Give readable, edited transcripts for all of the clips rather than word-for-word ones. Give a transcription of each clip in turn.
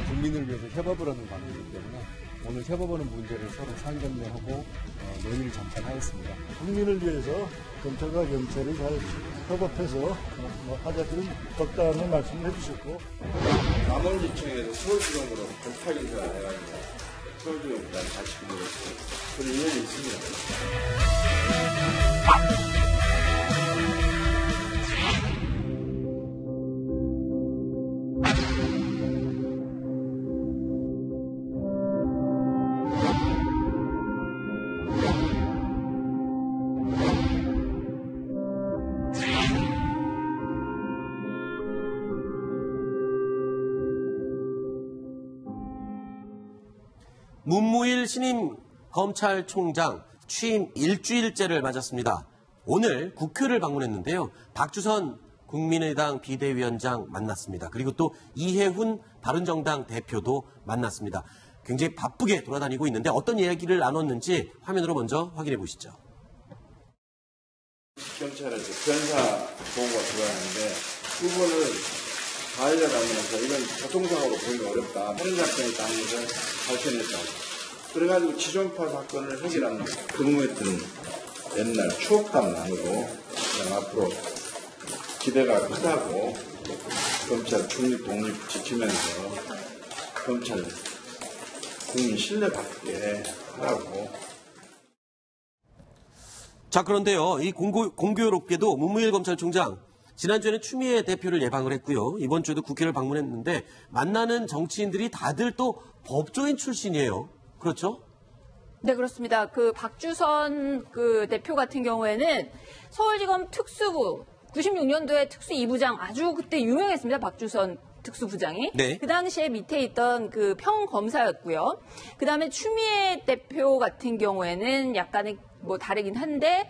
국민을 위해서 협업을 하는 관계이기 때문에 오늘 협업하는 문제를 서로 상견례하고 논의를 잠깐 하였습니다. 국민을 위해서 검찰과 경찰이 잘 협업해서 하자 그런 적당한 말씀을 해주셨고 남원지청에서 서울지검으로 검찰 인사를 해가지고 서울지검보다 잘 지키고 그런 인연이 있습니다. 문무일 신임 검찰총장 취임 일주일째를 맞았습니다. 오늘 국회를 방문했는데요. 박주선 국민의당 비대위원장 만났습니다. 그리고 또 이해훈 바른정당 대표도 만났습니다. 굉장히 바쁘게 돌아다니고 있는데 어떤 이야기를 나눴는지 화면으로 먼저 확인해 보시죠. 경찰에서 변사 보고가 들어가는데 두 분은 가해자라면서 이건 교통사고로 보기가 어렵다. 다른 사건이 있다는 것을 밝혀냈다. 그래가지고 지존파 사건을 해결하는 근무했던 옛날 추억담 나누고 앞으로 기대가 크다고 검찰 중립 독립 지키면서 검찰 국민 신뢰받게 하라고. 자, 그런데요. 이 공교롭게도 문무일 검찰총장 지난주에는 추미애 대표를 예방을 했고요. 이번 주에도 국회를 방문했는데 만나는 정치인들이 다들 또 법조인 출신이에요. 그렇죠? 네, 그렇습니다. 그 박주선 그 대표 같은 경우에는 서울지검 특수부 96년도에 특수 2부장 아주 그때 유명했습니다. 박주선 특수부장이. 네. 그 당시에 밑에 있던 그 평검사였고요. 그 다음에 추미애 대표 같은 경우에는 약간의 뭐 다르긴 한데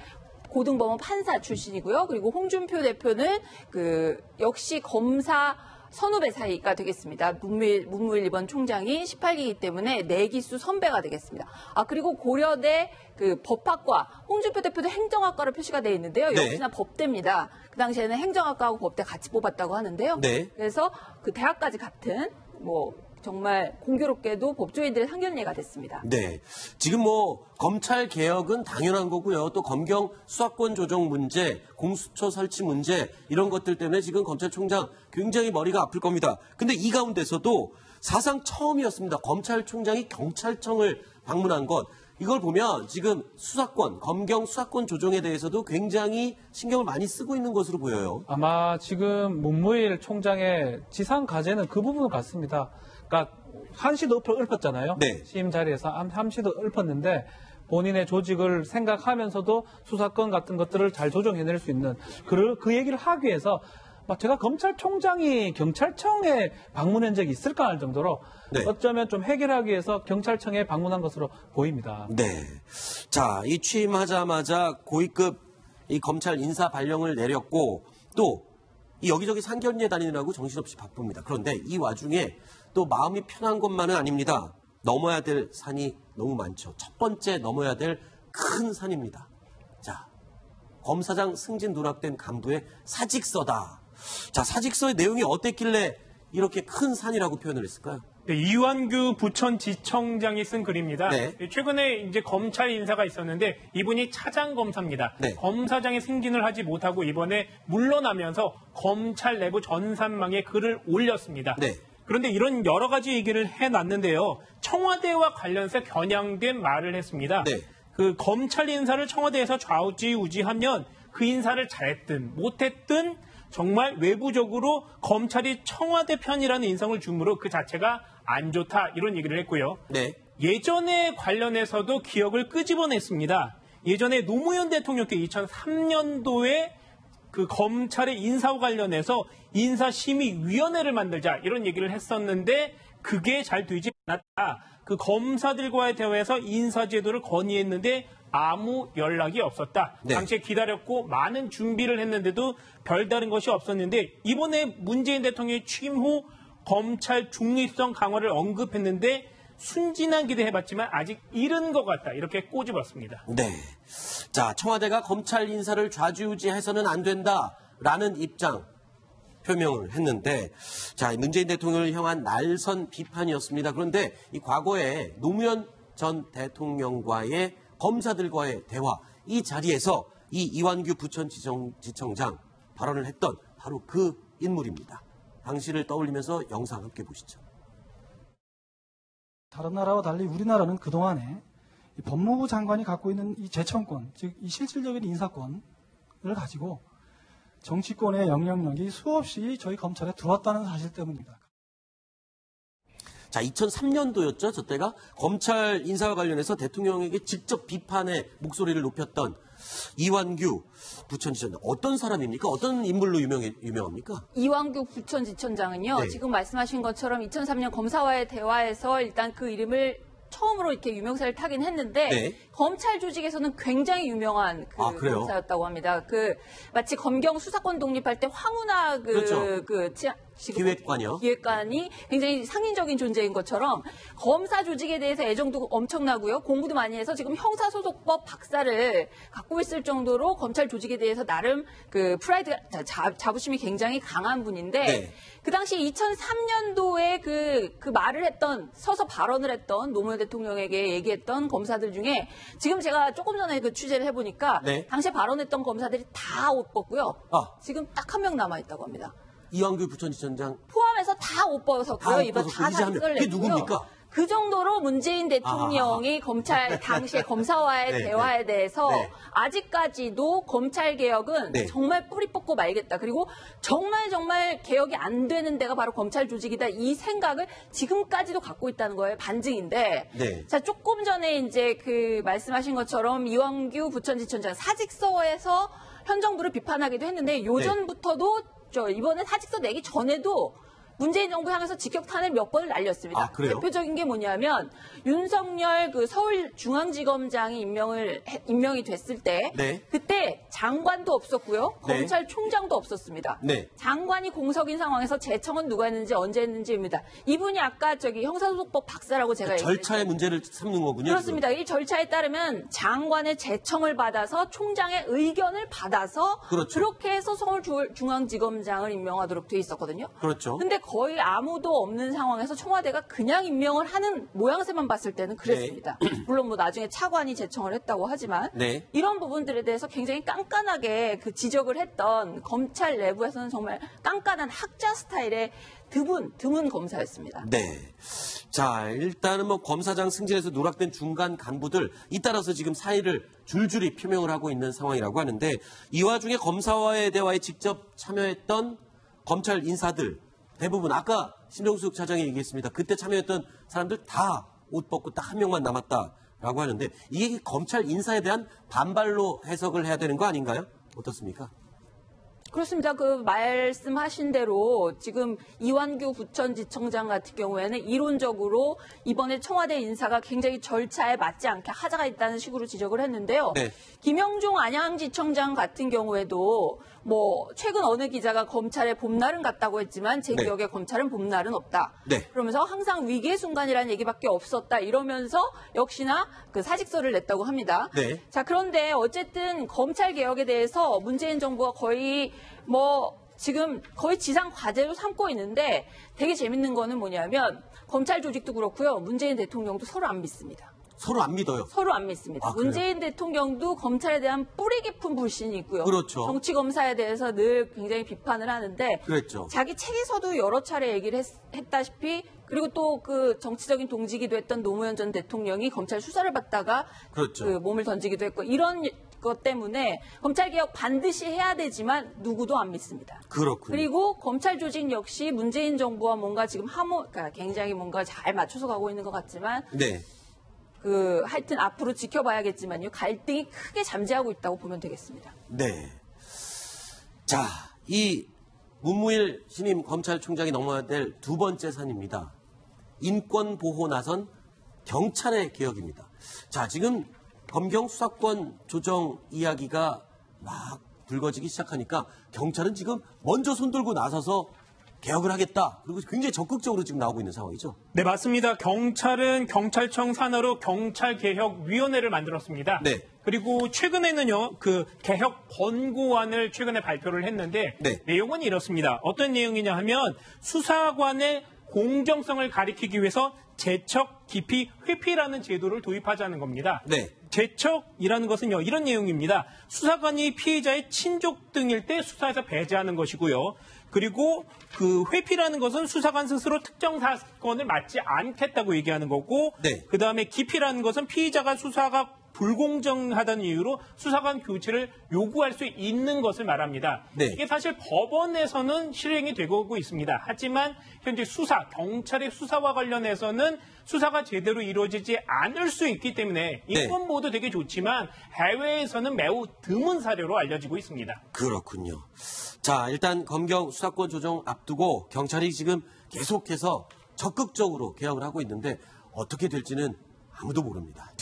고등법원 판사 출신이고요. 그리고 홍준표 대표는 그 역시 검사 선후배 사이가 되겠습니다. 문무일 이번 총장이 18기이기 때문에 내기수 선배가 되겠습니다. 그리고 고려대 그 법학과 홍준표 대표도 행정학과로 표시가 되어 있는데요. 네. 역시나 법대입니다. 그 당시에는 행정학과하고 법대 같이 뽑았다고 하는데요. 네. 그래서 그 대학까지 같은 뭐 정말 공교롭게도 법조인들의 상견례가 됐습니다. 네. 지금 뭐 검찰 개혁은 당연한 거고요. 또 검경 수사권 조정 문제, 공수처 설치 문제 이런 것들 때문에 지금 검찰총장 굉장히 머리가 아플 겁니다. 근데 이 가운데서도 사상 처음이었습니다. 검찰총장이 경찰청을 방문한 것. 이걸 보면 지금 수사권, 검경 수사권 조정에 대해서도 굉장히 신경을 많이 쓰고 있는 것으로 보여요. 아마 지금 문무일 총장의 지상 과제는 그 부분 같습니다. 그러니까 한시도 읊었잖아요. 네. 취임 자리에서 한시도 읊었는데 본인의 조직을 생각하면서도 수사권 같은 것들을 잘 조정해낼 수 있는 그 얘기를 하기 위해서 제가 검찰총장이 경찰청에 방문한 적이 있을까 할 정도로 네. 어쩌면 좀 해결하기 위해서 경찰청에 방문한 것으로 보입니다. 네. 자, 이 취임하자마자 고위급 이 검찰 인사 발령을 내렸고 또 이 여기저기 상견례 다니느라고 정신없이 바쁩니다. 그런데 이 와중에 또 마음이 편한 것만은 아닙니다. 넘어야 될 산이 너무 많죠. 첫 번째 넘어야 될 큰 산입니다. 자, 검사장 승진 누락된 간부의 사직서다. 자, 사직서의 내용이 어땠길래 이렇게 큰 산이라고 표현을 했을까요? 네, 이완규 부천지청장이 쓴 글입니다. 네. 최근에 이제 검찰 인사가 있었는데 이분이 차장검사입니다. 네. 검사장의 승진을 하지 못하고 이번에 물러나면서 검찰 내부 전산망에 글을 올렸습니다. 네. 그런데 이런 여러 가지 얘기를 해놨는데요. 청와대와 관련해서 겨냥된 말을 했습니다. 네. 그 검찰 인사를 청와대에서 좌우지우지하면 그 인사를 잘했든 못했든 정말 외부적으로 검찰이 청와대 편이라는 인상을 주므로 그 자체가 안 좋다 이런 얘기를 했고요. 네. 예전에 관련해서도 기억을 끄집어냈습니다. 예전에 노무현 대통령 때 2003년도에 그 검찰의 인사와 관련해서 인사심의위원회를 만들자 이런 얘기를 했었는데 그게 잘 되지 않았다. 그 검사들과의 대화에서 인사제도를 건의했는데 아무 연락이 없었다. 네. 당시에 기다렸고 많은 준비를 했는데도 별다른 것이 없었는데 이번에 문재인 대통령이 취임 후 검찰 중립성 강화를 언급했는데 순진한 기대해봤지만 아직 이른 것 같다. 이렇게 꼬집었습니다. 네. 자, 청와대가 검찰 인사를 좌지우지해서는 안 된다라는 입장 표명을 했는데, 자, 문재인 대통령을 향한 날선 비판이었습니다. 그런데 이 과거에 노무현 전 대통령과의 검사들과의 대화, 이 자리에서 이 이완규 부천지청장 발언을 했던 바로 그 인물입니다. 당시를 떠올리면서 영상 함께 보시죠. 다른 나라와 달리 우리나라는 그동안에 이 법무부 장관이 갖고 있는 이 재청권, 즉 이 실질적인 인사권을 가지고 정치권의 영향력이 수없이 저희 검찰에 들어왔다는 사실 때문입니다. 자, 2003년도였죠. 저 때가 검찰 인사와 관련해서 대통령에게 직접 비판의 목소리를 높였던 이완규 부천지청장. 어떤 사람입니까? 어떤 인물로 유명합니까? 이완규 부천지청장은요. 네. 지금 말씀하신 것처럼 2003년 검사와의 대화에서 일단 그 이름을 처음으로 이렇게 유명세를 타긴 했는데 네. 검찰 조직에서는 굉장히 유명한 그 그래요? 검사였다고 합니다. 그 마치 검경 수사권 독립할 때 황운하 그렇죠. 기획관이요. 기획관이 굉장히 상인적인 존재인 것처럼 검사 조직에 대해서 애정도 엄청나고요. 공부도 많이 해서 지금 형사소송법 박사를 갖고 있을 정도로 검찰 조직에 대해서 나름 그 프라이드가 자부심이 굉장히 강한 분인데 네. 그 당시 2003년도에 그 말을 했던 서서 발언을 했던 노무현 대통령에게 얘기했던 검사들 중에 지금 제가 조금 전에 그 취재를 해보니까 네. 당시에 발언했던 검사들이 다 옷 벗고요. 아. 지금 딱 한 명 남아있다고 합니다. 이완규 부천지청장 포함해서 다 옷 벗었고요. 다 이번 옷 벗었고, 다 이제 한 명. 사직서를 그게 냈고요. 누굽니까? 그 정도로 문재인 대통령이 검찰 당시에 검사와의 네, 대화에 대해서 네. 아직까지도 검찰 개혁은 네. 정말 뿌리 뽑고 말겠다. 그리고 정말 개혁이 안 되는 데가 바로 검찰 조직이다. 이 생각을 지금까지도 갖고 있다는 거예요. 반증인데. 네. 자, 조금 전에 이제 그 말씀하신 것처럼 이완규 부천지청장 사직서에서 현 정부를 비판하기도 했는데 요전부터도 이번에 사직서 내기 전에도 문재인 정부 향해서 직격탄을 몇 번을 날렸습니다. 아, 그래요? 대표적인 게 뭐냐면 윤석열 그 서울중앙지검장이 임명이 됐을 때 네. 그때 장관도 없었고요. 네. 검찰총장도 없었습니다. 네. 장관이 공석인 상황에서 재청은 누가 했는지 언제 했는지입니다. 이분이 아까 형사소송법 박사라고 제가 얘기했죠. 절차의 문제를 삼는 거군요. 그렇습니다. 이 절차에 따르면 장관의 재청을 받아서 총장의 의견을 받아서 그렇죠. 그렇게 해서 서울중앙지검장을 임명하도록 돼 있었거든요. 그렇죠. 근데 거의 아무도 없는 상황에서 청와대가 그냥 임명을 하는 모양새만 봤을 때는 그랬습니다. 물론 뭐 나중에 차관이 재청을 했다고 하지만 네. 이런 부분들에 대해서 굉장히 깐깐하게 그 지적을 했던 검찰 내부에서는 정말 깐깐한 학자 스타일의 드문 검사였습니다. 네. 자, 일단은 뭐 검사장 승진에서 누락된 중간 간부들 잇따라서 지금 사의를 줄줄이 표명을 하고 있는 상황이라고 하는데 이 와중에 검사와의 대화에 직접 참여했던 검찰 인사들 대부분 아까 신정숙 차장이 얘기했습니다. 그때 참여했던 사람들 다 옷 벗고 딱 한 명만 남았다라고 하는데 이게 검찰 인사에 대한 반발로 해석을 해야 되는 거 아닌가요? 어떻습니까? 그렇습니다. 그 말씀하신 대로 지금 이완규 부천지청장 같은 경우에는 이론적으로 이번에 청와대 인사가 굉장히 절차에 맞지 않게 하자가 있다는 식으로 지적을 했는데요. 네. 김영종 안양지청장 같은 경우에도 뭐 최근 어느 기자가 검찰에 봄날은 갔다고 했지만 제 네. 기억에 검찰은 봄날은 없다. 네. 그러면서 항상 위기의 순간이라는 얘기밖에 없었다. 이러면서 역시나 그 사직서를 냈다고 합니다. 네. 자, 그런데 어쨌든 검찰 개혁에 대해서 문재인 정부가 거의 지금 거의 지상 과제로 삼고 있는데 되게 재밌는 거는 뭐냐면 검찰 조직도 그렇고요. 문재인 대통령도 서로 안 믿습니다. 서로 안 믿어요. 서로 안 믿습니다. 아, 그래요? 문재인 대통령도 검찰에 대한 뿌리 깊은 불신이 있고요. 그렇죠. 정치 검사에 대해서 늘 굉장히 비판을 하는데 그랬죠. 자기 책에서도 여러 차례 얘기를 했다시피 그리고 또 그 정치적인 동지기도 했던 노무현 전 대통령이 검찰 수사를 받다가 그렇죠. 그 몸을 던지기도 했고 이런 것 때문에 검찰 개혁 반드시 해야 되지만 누구도 안 믿습니다. 그렇군요. 그리고 검찰 조직 역시 문재인 정부와 뭔가 지금 그러니까 굉장히 뭔가 잘 맞춰서 가고 있는 것 같지만 네. 하여튼 앞으로 지켜봐야겠지만요. 갈등이 크게 잠재하고 있다고 보면 되겠습니다. 네. 자, 이 문무일 신임 검찰총장이 넘어야 될 두 번째 산입니다. 인권 보호 나선 경찰의 개혁입니다. 자, 지금 검경 수사권 조정 이야기가 막 불거지기 시작하니까 경찰은 지금 먼저 손들고 나서서 개혁을 하겠다. 그리고 굉장히 적극적으로 지금 나오고 있는 상황이죠. 네, 맞습니다. 경찰은 경찰청 산하로 경찰개혁위원회를 만들었습니다. 네. 그리고 최근에는요, 그 개혁 권고안을 최근에 발표를 했는데 네. 내용은 이렇습니다. 어떤 내용이냐 하면 수사관의 공정성을 가리키기 위해서 제척, 기피, 회피라는 제도를 도입하자는 겁니다. 네. 제척이라는 것은요, 이런 내용입니다. 수사관이 피해자의 친족 등일 때 수사에서 배제하는 것이고요. 그리고 그 회피라는 것은 수사관 스스로 특정 사건을 맡지 않겠다고 얘기하는 거고, 네. 그 다음에 기피라는 것은 피의자가 수사가 불공정하다는 이유로 수사관 교체를 요구할 수 있는 것을 말합니다. 네. 이게 사실 법원에서는 실행이 되고 있습니다. 하지만 현재 경찰의 수사와 관련해서는 수사가 제대로 이루어지지 않을 수 있기 때문에 인권 보호도 되게 좋지만 해외에서는 매우 드문 사례로 알려지고 있습니다. 그렇군요. 자, 일단 검경 수사권 조정 앞두고 경찰이 지금 계속해서 적극적으로 개혁을 하고 있는데 어떻게 될지는 아무도 모릅니다.